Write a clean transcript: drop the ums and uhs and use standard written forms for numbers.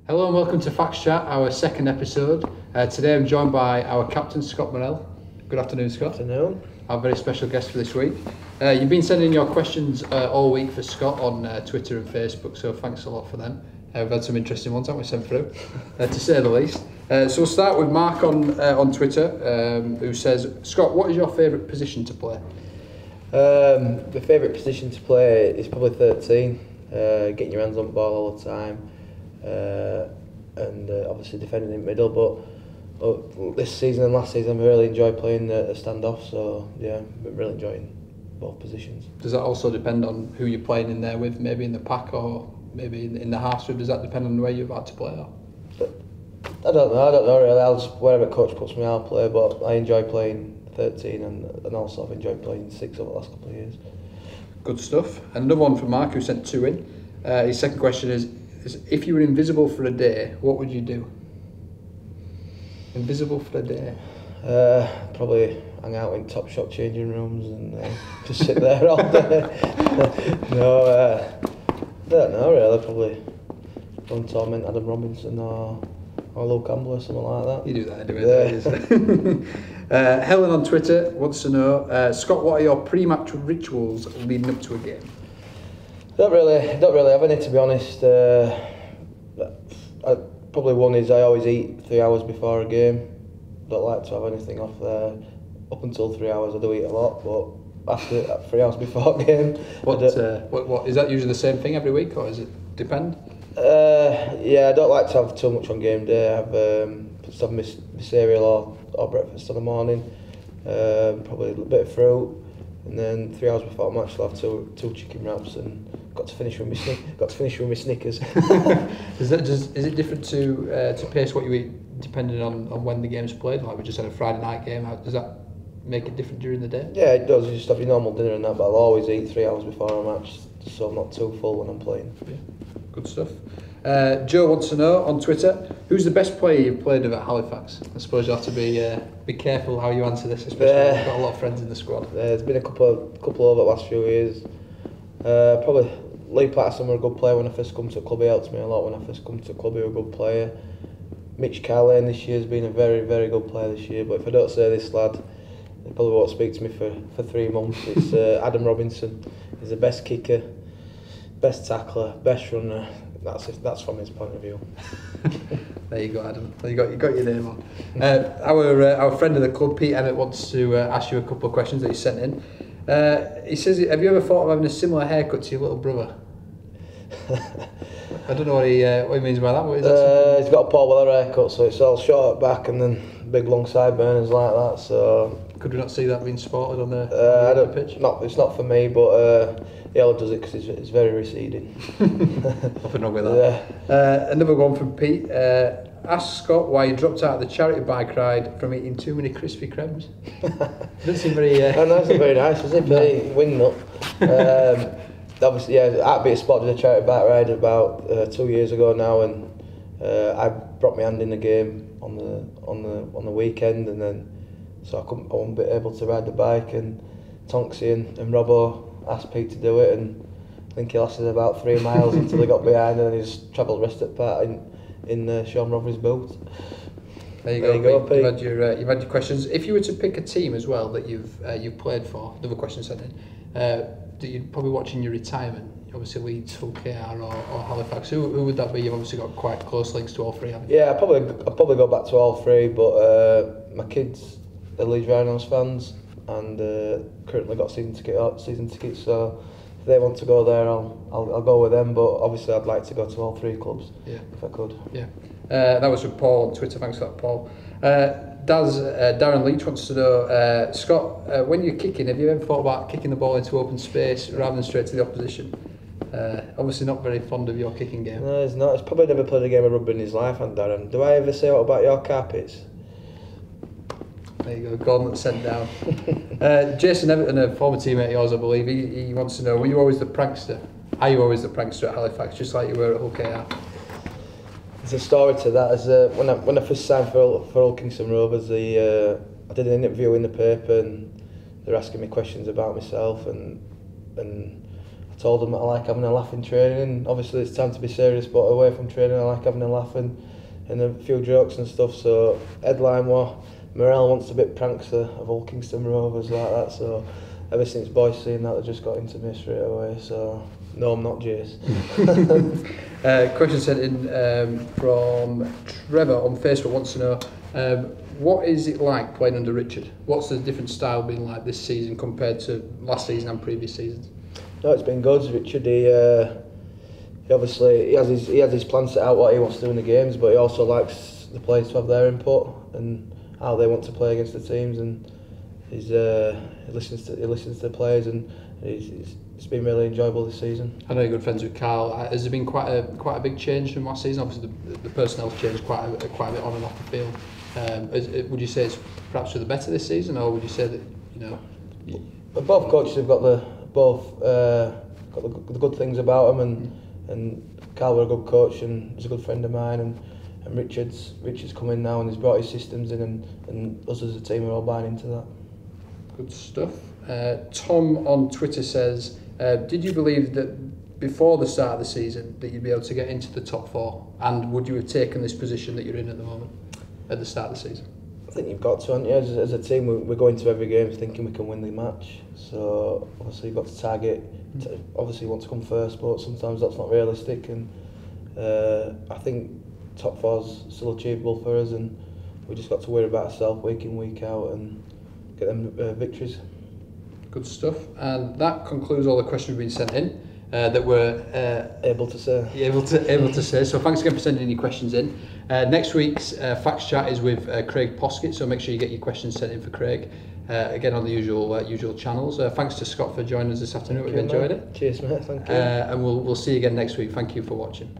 Hello and welcome to FAX Chat, our second episode. Today I'm joined by our captain, Scott Murrell. Good afternoon, Scott. Good afternoon. Our very special guest for this week. You've been sending your questions all week for Scott on Twitter and Facebook, so thanks a lot for them. We've had some interesting ones, haven't we, sent through, to say the least. So we'll start with Mark on Twitter, who says, Scott, what is your favourite position to play? My favourite position to play is probably 13, getting your hands on the ball all the time, and obviously defending in the middle, but this season and last season I really enjoyed playing a standoff, so yeah, I'm really enjoying both positions. Does that also depend on who you're playing in there with, maybe in the pack or maybe in the half? Does that depend on where you're about to play? Or? I don't know really. I'll just, wherever coach puts me, I'll play, but I enjoy playing 13 and also I've enjoyed playing 6 over the last couple of years. Good stuff. And another one from Mark, who sent 2 in. His second question is if you were invisible for a day, what would you do? Invisible for a day? Probably hang out in top shop changing rooms and just sit there all day. I don't know really. Probably go and torment Adam Robinson or Luke Campbell or something like that. You do that anyway. Yeah. Helen on Twitter wants to know, Scott, what are your pre-match rituals leading up to a game? Don't really have any, to be honest. Probably one is I always eat 3 hours before a game. Don't like to have anything off there. Up until 3 hours I do eat a lot, but after 3 hours before a game. What is that usually the same thing every week, or does it depend? Yeah, I don't like to have too much on game day. I have my cereal or breakfast in the morning, probably a bit of fruit, and then 3 hours before a match I'll have two chicken wraps and got to finish with my Snickers. Is it different to pace what you eat depending on when the game's played? Like we just had a Friday night game. Does that make it different during the day? Yeah, it does. You just have your normal dinner and that, but I'll always eat 3 hours before a match, so I'm not too full when I'm playing. Yeah. Good stuff. Joe wants to know on Twitter, who's the best player you've played with at Halifax? I suppose you have to be careful how you answer this, especially if you've got a lot of friends in the squad. There's been a couple over the last few years. Probably Lee Patterson were a good player when I first come to the club. He helped me a lot when I first come to the club. He was a good player. Mitch Carlane this year has been a very, very good player this year. But if I don't say this lad, he probably won't speak to me for 3 months. It's Adam Robinson. He's the best kicker, best tackler, best runner. That's from his point of view. There you go, Adam. You got your name on. Our friend of the club, Pete Emmett, wants to ask you a couple of questions that he sent in. He says, have you ever thought of having a similar haircut to your little brother? I don't know what he means by that. What is that? He's got a Paul Weller haircut, so it's all short at back and then big long sideburns like that. So could we not see that being sported on the pitch? It's not for me, but Yellow does it because it's very receding. Nothing wrong with that. Yeah. Another one from Pete. Ask Scott why he dropped out of the charity bike ride from eating too many Krispy Kremes. Doesn't seem very... No, that's not very nice, was it? Very wingnut. Obviously, yeah, Heartbeat Sport did a charity bike ride about 2 years ago now, and I broke my hand in the game on the weekend, and then so I wasn't able to ride the bike, and Tonksy and Robbo asked Pete to do it, and I think he lasted about 3 miles until he got behind, and then he just travelled rest at part in Sean Rothery's boot. There you go, Pete. You've had your questions. If you were to pick a team as well that you've played for, another question sent in, that you'd probably watch in your retirement, obviously Leeds, Hull KR or Halifax, who would that be? You've obviously got quite close links to all three, haven't you? Yeah, I'd probably go back to all three, but my kids are Leeds Rhinos fans and currently got season tickets, so if they want to go there, I'll go with them, but obviously I'd like to go to all 3 clubs, if I could. Yeah. That was from Paul on Twitter, thanks for that, Paul. Darren Leach wants to know, Scott, when you're kicking, have you ever thought about kicking the ball into open space rather than straight to the opposition? Obviously not very fond of your kicking game. No, he's not. He's probably never played a game of rugby in his life, hasn't Darren? Do I ever say what about your carpets? There you go, Gauntlet sent down. Jason Everton, a former teammate of yours, I believe, he wants to know, were you always the prankster? Are you always the prankster at Halifax, just like you were at Hull KR? There's a story to that. As when I first signed for Hull Kingston Rovers, I did an interview in the paper and they were asking me questions about myself, and I told them that I like having a laugh in training. Obviously it's time to be serious, but away from training I like having a laugh and a few jokes and stuff. So headline was Murrell wants to bit Prankster of all Kingston Rovers like that. So ever since boys seen that, they just got into me straight away. So no, I'm not Jace. Question sent in from Trevor on Facebook wants to know what is it like playing under Richard? What's the different style been like this season compared to last season and previous seasons? No, it's been good. Richard, he obviously he has his plans set out what he wants to do in the games, but he also likes the players to have their input and how they want to play against the teams, and he listens to the players, and it's been really enjoyable this season. I know you're good friends with Carl. Has there been quite a big change from last season? Obviously the personnel's changed quite a bit on and off the field. Would you say it's perhaps for the better this season, or would you say that both coaches have got the good things about them, and Carl was a good coach and he's a good friend of mine, and Richard's come in now and he's brought his systems in, and us as a team are all buying into that. Good stuff. Tom on Twitter says, did you believe that before the start of the season that you'd be able to get into the top 4, and would you have taken this position that you're in at the moment at the start of the season? I think you've got to, haven't you? As a team, we're going to every game thinking we can win the match. So obviously you've got to target. Obviously you want to come first, but sometimes that's not realistic. And I think top 4's still achievable for us, and we just got to worry about ourselves week in, week out, and get them victories. Good stuff. And that concludes all the questions we've been sent in that we're able to say. So thanks again for sending any questions in. Next week's FAX chat is with Craig Poskett, so make sure you get your questions sent in for Craig. Again on the usual channels. Thanks to Scott for joining us this afternoon. We've enjoyed it. Cheers, mate. Thank you. And we'll see you again next week. Thank you for watching.